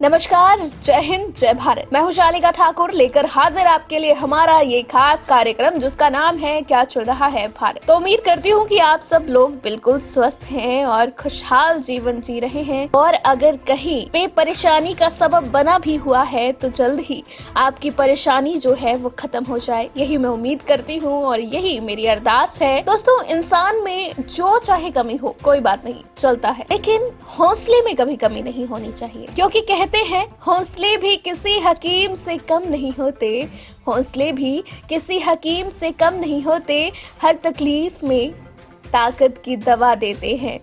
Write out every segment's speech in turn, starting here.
नमस्कार, जय हिंद, जय भारत। मैं हूं शालिका ठाकुर लेकर हाजिर आपके लिए हमारा ये खास कार्यक्रम जिसका नाम है क्या चल रहा है भारत। तो उम्मीद करती हूं कि आप सब लोग बिल्कुल स्वस्थ हैं और खुशहाल जीवन जी रहे हैं, और अगर कहीं पे परेशानी का सबब बना भी हुआ है तो जल्द ही आपकी परेशानी जो है वो खत्म हो जाए, यही मैं उम्मीद करती हूँ और यही मेरी अरदास है। दोस्तों, इंसान में जो चाहे कमी हो कोई बात नहीं, चलता है, लेकिन हौसले में कभी कमी नहीं होनी चाहिए, क्योंकि कहते हैं हौसले भी किसी हकीम से कम नहीं होते, हौसले भी किसी हकीम से कम नहीं होते, हर तकलीफ में ताकत की दवा देते हैं।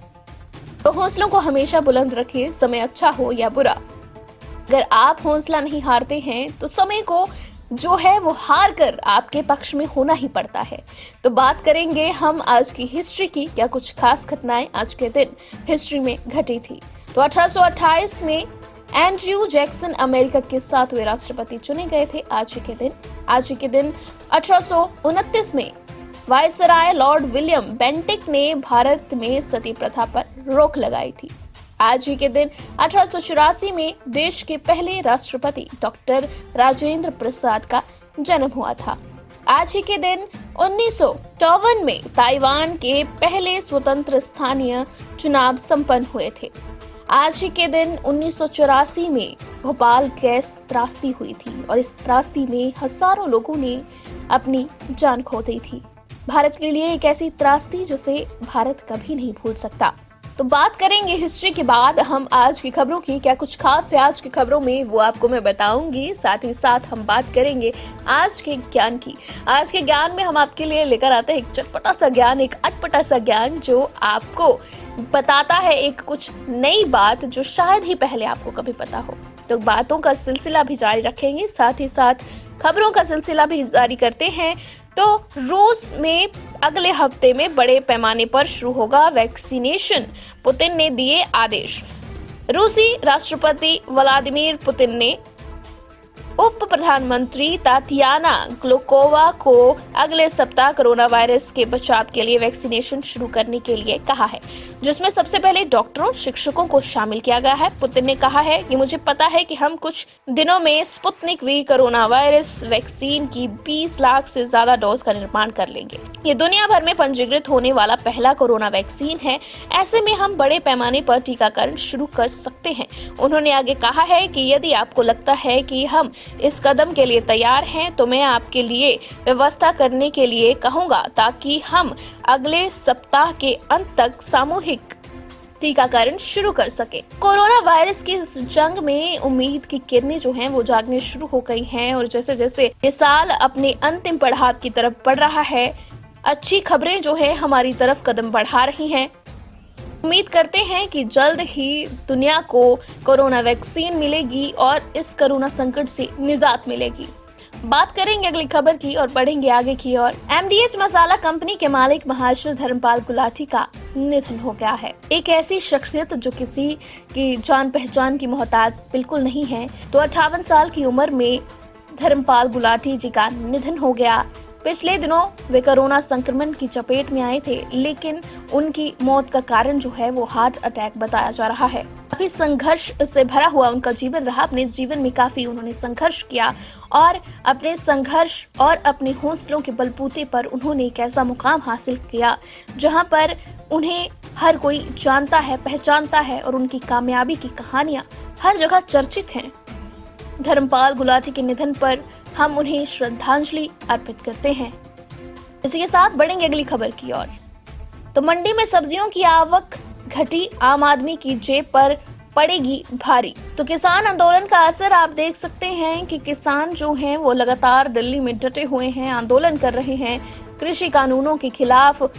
तो हौसलों को हमेशा बुलंद रखिए, समय अच्छा हो या बुरा। अगर आप हौसला नहीं हारते हैं तो समय को जो है वो हार कर आपके पक्ष में होना ही पड़ता है। तो बात करेंगे हम आज की हिस्ट्री की, क्या कुछ खास घटनाएं आज के दिन हिस्ट्री में घटी थी। तो 1828 में एंड्रयू जैक्सन अमेरिका के 7वें राष्ट्रपति चुने गए थे। आज ही के दिन 1829 में वायसराय लॉर्ड विलियम बेंटिक ने भारत में सती प्रथा पर रोक लगाई थी। आज ही के दिन 1884 में देश के पहले राष्ट्रपति डॉक्टर राजेंद्र प्रसाद का जन्म हुआ था। आज ही के दिन 1952 में ताइवान के पहले स्वतंत्र स्थानीय चुनाव संपन्न हुए थे। आज ही के दिन 1984 में भोपाल गैस त्रासदी हुई थी और इस त्रासदी में हजारों लोगों ने अपनी जान खो दी थी। भारत के लिए एक ऐसी त्रासदी जिसे भारत कभी नहीं भूल सकता। तो बात करेंगे हिस्ट्री के बाद हम आज की खबरों की, क्या कुछ खास है आज की खबरों में वो आपको मैं बताऊंगी। साथ ही साथ हम बात करेंगे आज के ज्ञान की। आज के ज्ञान में हम आपके लिए लेकर आते हैं एक चटपटा सा ज्ञान, एक अटपटा सा ज्ञान जो आपको बताता है एक कुछ नई बात जो शायद ही पहले आपको कभी पता हो। तो बातों का सिलसिला भी जारी रखेंगे, साथ ही साथ खबरों का सिलसिला भी जारी करते हैं। तो रूस में अगले हफ्ते में बड़े पैमाने पर शुरू होगा वैक्सीनेशन, पुतिन ने दिए आदेश। रूसी राष्ट्रपति व्लादिमीर पुतिन ने उप प्रधानमंत्री तातियाना ग्लुकोवा को अगले सप्ताह कोरोना वायरस के बचाव के लिए वैक्सीनेशन शुरू करने के लिए कहा है, जिसमें सबसे पहले डॉक्टरों, शिक्षकों को शामिल किया गया है। पुतिन ने कहा है कि मुझे पता है कि हम कुछ दिनों में Sputnik V corona virus vaccine की 20 लाख से ज्यादा डोज का निर्माण कर लेंगे। ये दुनिया भर में पंजीकृत होने वाला पहला कोरोना वैक्सीन है। ऐसे में हम बड़े पैमाने पर टीकाकरण शुरू कर सकते हैं। उन्होंने आगे कहा है कि यदि आपको लगता है कि हम इस कदम के लिए तैयार हैं तो मैं आपके लिए व्यवस्था करने के लिए कहूंगा ताकि हम अगले सप्ताह के अंत तक सामूहिक टीकाकरण शुरू कर सके। कोरोना वायरस की इस जंग में उम्मीद की किरणें जो हैं वो जागने शुरू हो गई हैं, और जैसे जैसे ये साल अपने अंतिम पड़ाव की तरफ बढ़ रहा है, अच्छी खबरें जो है हमारी तरफ कदम बढ़ा रही हैं। उम्मीद करते हैं कि जल्द ही दुनिया को कोरोना वैक्सीन मिलेगी और इस कोरोना संकट से निजात मिलेगी। बात करेंगे अगली खबर की और बढ़ेंगे आगे की ओर। एमडीएच मसाला कंपनी के मालिक महाशय धर्मपाल गुलाटी का निधन हो गया है। एक ऐसी शख्सियत जो किसी की जान पहचान की मोहताज बिल्कुल नहीं है। तो 58 साल की उम्र में धर्मपाल गुलाटी जी का निधन हो गया। पिछले दिनों वे कोरोना संक्रमण की चपेट में आए थे, लेकिन उनकी मौत का कारण जो है वो हार्ट अटैक बताया जा रहा है। काफी संघर्ष से भरा हुआ उनका जीवन रहा। अपने जीवन में काफी उन्होंने संघर्ष किया और अपने संघर्ष और अपने हौसलों के बलबूते पर उन्होंने एक ऐसा मुकाम हासिल किया जहां पर उन्हें हर कोई जानता है, पहचानता है, और उनकी कामयाबी की कहानियां हर जगह चर्चित हैं। धर्मपाल गुलाटी के निधन पर हम उन्हें श्रद्धांजलि अर्पित करते हैं। इसी के साथ बढ़ेंगे अगली खबर की ओर। तो मंडी में सब्जियों की आवक घटी, आम आदमी की जेब पर पड़ेगी भारी। तो किसान आंदोलन का असर आप देख सकते हैं कि किसान जो हैं वो लगातार दिल्ली में डटे हुए हैं, आंदोलन कर रहे हैं, कृषि कानूनों के खिलाफ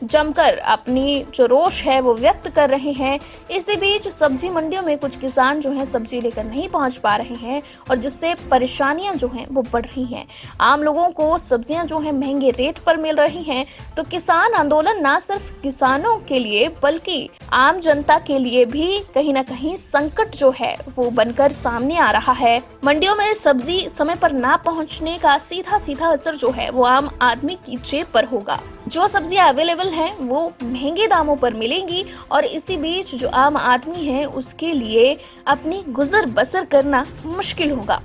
जमकर अपनी जो रोष है वो व्यक्त कर रहे हैं। इसी बीच सब्जी मंडियों में कुछ किसान जो हैं सब्जी लेकर नहीं पहुंच पा रहे हैं, और जिससे परेशानियां जो हैं वो बढ़ रही हैं। आम लोगों को सब्जियां जो हैं महंगे रेट पर मिल रही हैं। तो किसान आंदोलन न सिर्फ किसानों के लिए बल्कि आम जनता के लिए भी कहीं न कहीं संकट जो है वो बनकर सामने आ रहा है। मंडियों में सब्जी समय पर ना पहुँचने का सीधा सीधा असर जो है वो आम आदमी की जेब पर होगा। जो सब्जियां अवेलेबल हैं वो महंगे दामों पर मिलेंगी और इसी बीच जो आम आदमी है उसके लिए अपनी गुजर बसर करना मुश्किल होगा।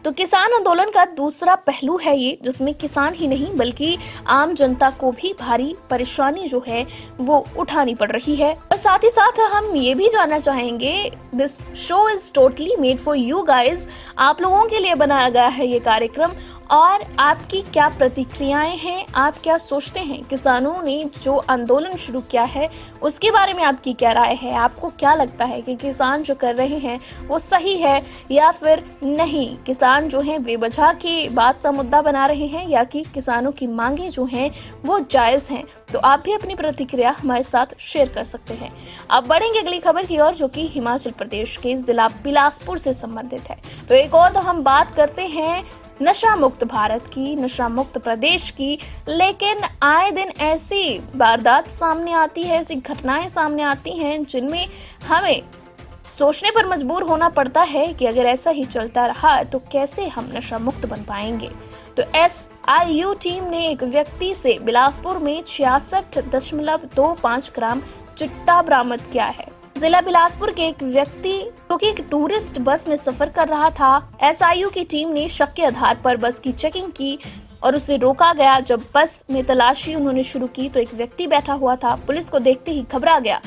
तो किसान आंदोलन का दूसरा पहलू है ये, जिसमें किसान ही नहीं बल्कि आम जनता को भी भारी परेशानी जो है वो उठानी पड़ रही है। और साथ ही साथ हम ये भी जानना चाहेंगे, this show is totally made for you guys, आप लोगों के लिए बनाया गया है ये कार्यक्रम। और आपकी क्या प्रतिक्रियाएं हैं, आप क्या सोचते हैं, किसानों ने जो आंदोलन शुरू किया है उसके बारे में आपकी क्या राय है? आपको क्या लगता है कि किसान जो कर रहे हैं वो सही है या फिर नहीं? किसान जो हैं बेवजह की बात का मुद्दा बना रहे हैं या कि किसानों की मांगे जो हैं वो जायज हैं? तो आप भी अपनी प्रतिक्रिया हमारे साथ शेयर कर सकते हैं। अब बढ़ेंगे अगली खबर की ओर, जो कि हिमाचल प्रदेश के जिला बिलासपुर से संबंधित है। तो एक और तो हम बात करते हैं नशा मुक्त भारत की, नशा मुक्त प्रदेश की, लेकिन आए दिन ऐसी वारदात सामने आती है, ऐसी घटनाएं सामने आती हैं जिनमें हमें सोचने पर मजबूर होना पड़ता है कि अगर ऐसा ही चलता रहा तो कैसे हम नशा मुक्त बन पाएंगे। तो SIU टीम ने एक व्यक्ति से बिलासपुर में 66.25 ग्राम चिट्टा बरामद किया है। जिला बिलासपुर के एक व्यक्ति जो कि एक टूरिस्ट बस में सफर कर रहा था, SIU की टीम ने शक के आधार पर बस की चेकिंग की और उसे रोका गया। जब बस में तलाशी उन्होंने शुरू की तो एक व्यक्ति बैठा हुआ था, पुलिस को देखते ही घबरा गया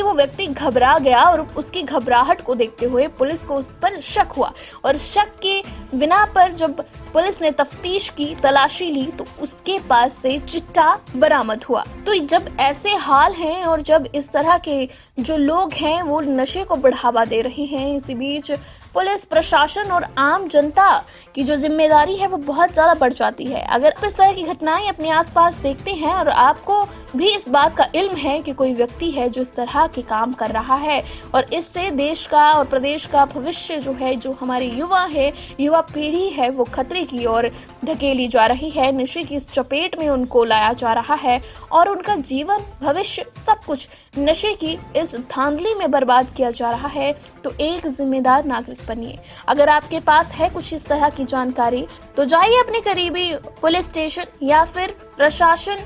वो व्यक्ति घबरा गया और उसकी घबराहट को देखते हुए पुलिस को उस पर शक हुआ और शक के बिना पर जब पुलिस ने तफ्तीश की, तलाशी ली तो उसके पास से चिट्टा बरामद हुआ। तो जब ऐसे हाल हैं और जब इस तरह के जो लोग हैं वो नशे को बढ़ावा दे रहे हैं, इसी बीच पुलिस प्रशासन और आम जनता की जो जिम्मेदारी है वो बहुत ज्यादा बढ़ जाती है। अगर आप इस तरह की घटनाएं अपने आसपास देखते हैं और आपको भी इस बात का इल्म है कि कोई व्यक्ति है जो इस तरह के काम कर रहा है और इससे देश का और प्रदेश का भविष्य जो है, जो हमारे युवा पीढ़ी है वो खतरे की ओर धकेली जा रही है, नशे की इस चपेट में उनको लाया जा रहा है और उनका जीवन, भविष्य, सब कुछ नशे की इस धांधली में बर्बाद किया जा रहा है, तो एक जिम्मेदार नागरिक बनिए। अगर आपके पास है कुछ इस तरह की जानकारी तो जाइए अपने करीबी पुलिस स्टेशन या फिर प्रशासन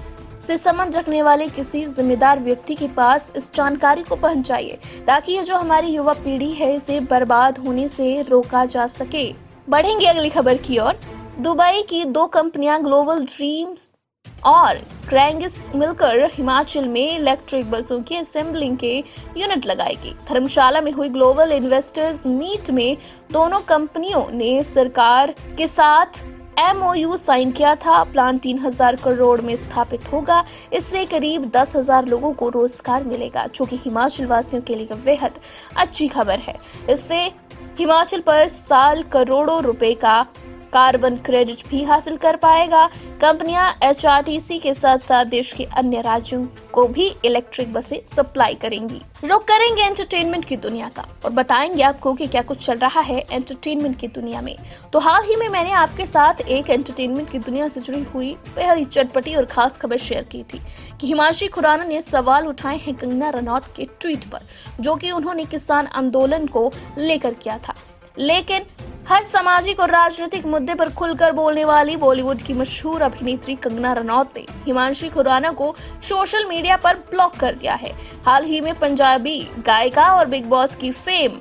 से संबंध रखने वाले किसी जिम्मेदार व्यक्ति के पास इस जानकारी को पहुंचाइए, ताकि ये जो हमारी युवा पीढ़ी है इसे बर्बाद होने से रोका जा सके। बढ़ेंगे अगली खबर की ओर। दुबई की 2 कंपनियां ग्लोबल ड्रीम्स और क्रैंगिस मिलकर हिमाचल में इलेक्ट्रिक बसों की असेंबलिंग के यूनिट लगाएगी। धर्मशाला में हुई ग्लोबल इन्वेस्टर्स मीट में दोनों कंपनियों ने सरकार के साथ MOU साइन किया था। प्लान 3000 करोड़ में स्थापित होगा। इससे करीब 10,000 लोगों को रोजगार मिलेगा, जो कि हिमाचल वासियों के लिए बेहद अच्छी खबर है। इससे हिमाचल पर साल करोड़ों रुपए का कार्बन क्रेडिट भी हासिल कर पाएगा। कंपनियां HRTC के साथ साथ देश के अन्य राज्यों को भी इलेक्ट्रिक बसें सप्लाई करेंगी। रुक करेंगे एंटरटेनमेंट की दुनिया का और बताएंगे आपको कि क्या कुछ चल रहा है एंटरटेनमेंट की दुनिया में। तो हाल ही में मैंने आपके साथ एक एंटरटेनमेंट की दुनिया से जुड़ी हुई बेहद चटपटी और खास खबर शेयर की थी कि हिमांशी खुराना ने सवाल उठाए हैं कंगना रनौत के ट्वीट पर, जो कि उन्होंने किसान आंदोलन को लेकर किया था। लेकिन हर सामाजिक और राजनीतिक मुद्दे पर खुलकर बोलने वाली बॉलीवुड की मशहूर अभिनेत्री कंगना रनौत ने हिमांशी खुराना को सोशल मीडिया पर ब्लॉक कर दिया है। हाल ही में पंजाबी गायिका और बिग बॉस की फेम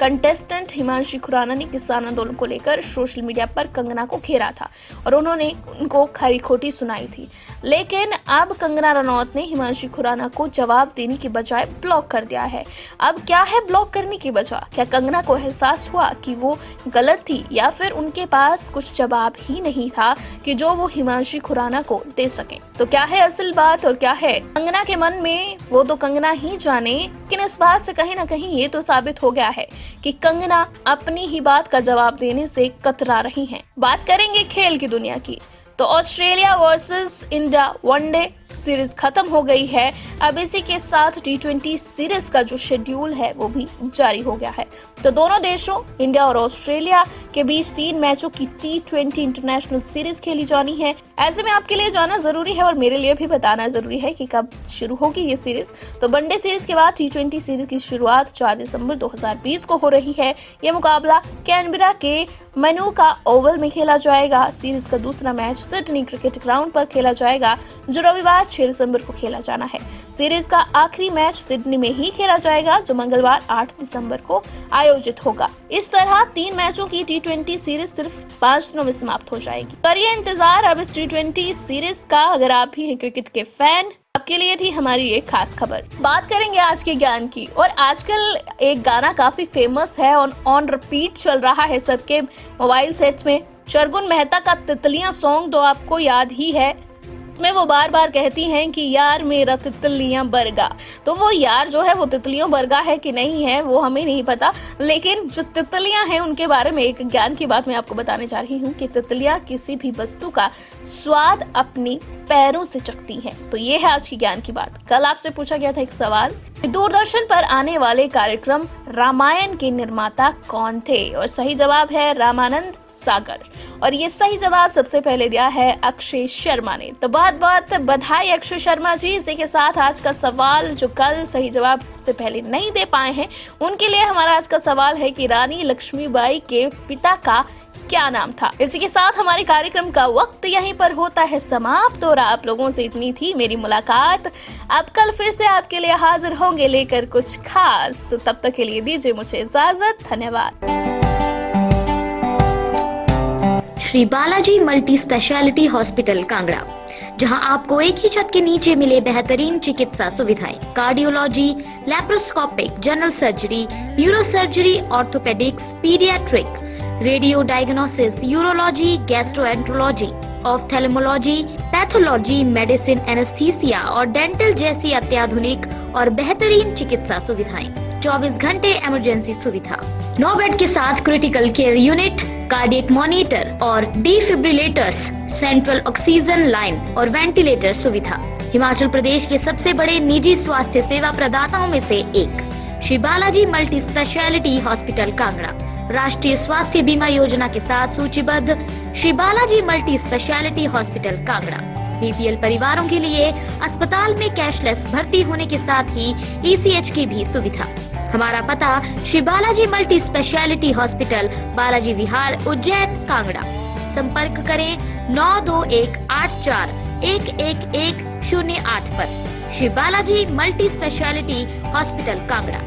कंटेस्टेंट हिमांशी खुराना ने किसान आंदोलन को लेकर सोशल मीडिया पर कंगना को घेरा था और उन्होंने उनको खरी खोटी सुनाई थी। लेकिन अब कंगना रनौत ने हिमांशी खुराना को जवाब देने की बजाय ब्लॉक कर दिया है। अब क्या है ब्लॉक करने की वजह? क्या कंगना को एहसास हुआ कि वो गलत थी या फिर उनके पास कुछ जवाब ही नहीं था कि जो वो हिमांशी खुराना को दे सके? तो क्या है असल बात और क्या है कंगना के मन में, वो तो कंगना ही जाने। लेकिन इस बात से कहीं ना कहीं ये तो साबित हो गया है कि कंगना अपनी ही बात का जवाब देने से कतरा रही हैं। बात करेंगे खेल की दुनिया की। तो Australia versus India one day series खत्म हो गई है। अब इसी के साथ T20 सीरीज का जो शेड्यूल है वो भी जारी हो गया है। तो दोनों देशों इंडिया और ऑस्ट्रेलिया के बीच 3 मैचों की T20 इंटरनेशनल सीरीज खेली जानी है। ऐसे में आपके लिए जानना जरूरी है और मेरे लिए भी बताना जरूरी है कि कब शुरू होगी ये सीरीज। तो वनडे सीरीज के बाद T20 सीरीज की शुरुआत 4 दिसंबर 2020 को हो रही है। यह मुकाबला कैनबरा के मनुका ओवल में खेला जाएगा। सीरीज का दूसरा मैच सिडनी क्रिकेट ग्राउंड पर खेला जाएगा, जो रविवार 6 दिसंबर को खेला जाना है। सीरीज का आखिरी मैच सिडनी में ही खेला जाएगा, जो मंगलवार 8 दिसंबर को आयोजित होगा। इस तरह 3 मैचों की T20 सीरीज सिर्फ 5 दिनों में समाप्त हो जाएगी। करिए इंतजार अब इस T20 सीरीज का। अगर आप भी हैं क्रिकेट के फैन, आपके लिए थी हमारी ये खास खबर। बात करेंगे आज के ज्ञान की। और आजकल एक गाना काफी फेमस है और ऑन रिपीट चल रहा है सबके मोबाइल सेट्स में। शर्गुन मेहता का तितलियां सॉन्ग तो आपको याद ही है। इसमें वो बार बार कहती हैं कि यार मेरा तितलियां बरगा। तो वो यार जो है वो तितलियों बरगा है कि नहीं है वो हमें नहीं पता, लेकिन जो तितलियां हैं उनके बारे में एक ज्ञान की बात मैं आपको बताने जा रही हूँ कि तितलियां किसी भी वस्तु का स्वाद अपनी पैरों से चखती हैं। तो ये है आज की ज्ञान की बात। कल आपसे पूछा गया था एक सवाल, दूरदर्शन पर आने वाले कार्यक्रम रामायण के निर्माता कौन थे? और सही जवाब है रामानंद सागर। और ये सही जवाब सबसे पहले दिया है अक्षय शर्मा ने। तो बहुत बहुत बधाई अक्षय शर्मा जी। इसी के साथ आज का सवाल जो कल सही जवाब से पहले नहीं दे पाए हैं उनके लिए हमारा आज का सवाल है कि रानी लक्ष्मीबाई के पिता का क्या नाम था। इसी के साथ हमारे कार्यक्रम का वक्त यहीं पर होता है समाप्त और आप लोगों से इतनी थी मेरी मुलाकात। अब कल फिर से आपके लिए हाजिर होंगे लेकर कुछ खास। तब तक के लिए दीजिए मुझे इजाजत। धन्यवाद। Shri Balaji multi speciality hospital Kangra, जहां आपको एक ही छत के नीचे मिले बेहतरीन चिकित्सा सुविधाएं, cardiology, laparoscopic, general surgery, neuro surgery, orthopaedics, paediatric, radio diagnosis, urology, gastroenterology, ophthalmology, pathology, medicine, anaesthesia और डेंटल जैसी अत्याधुनिक और बेहतरीन चिकित्सा सुविधाएं, 24 घंटे इमरजेंसी सुविधा, 9 बेड के साथ critical care unit, cardiac monitor और डिफिब्रिलेटर्स, सेंट्रल ऑक्सीजन लाइन और वेंटिलेटर सुविधा। हिमाचल प्रदेश के सबसे बड़े निजी स्वास्थ्य सेवा प्रदाताओं में से एक Shri Balaji multi speciality hospital Kangra राष्ट्रीय स्वास्थ्य बीमा योजना के साथ सूचीबद्ध Shri Balaji multi speciality hospital Kangra BPL परिवारों के लिए अस्पताल में कैशलेस भर्ती होने के साथ ही ईसीएच की भी सुविधा। हमारा पता Shri Balaji multi speciality hospital, Balaji Vihar, Ujjain, Kangra. संपर्क करें 9218411108 पर। Shri Balaji multi speciality hospital Kangra.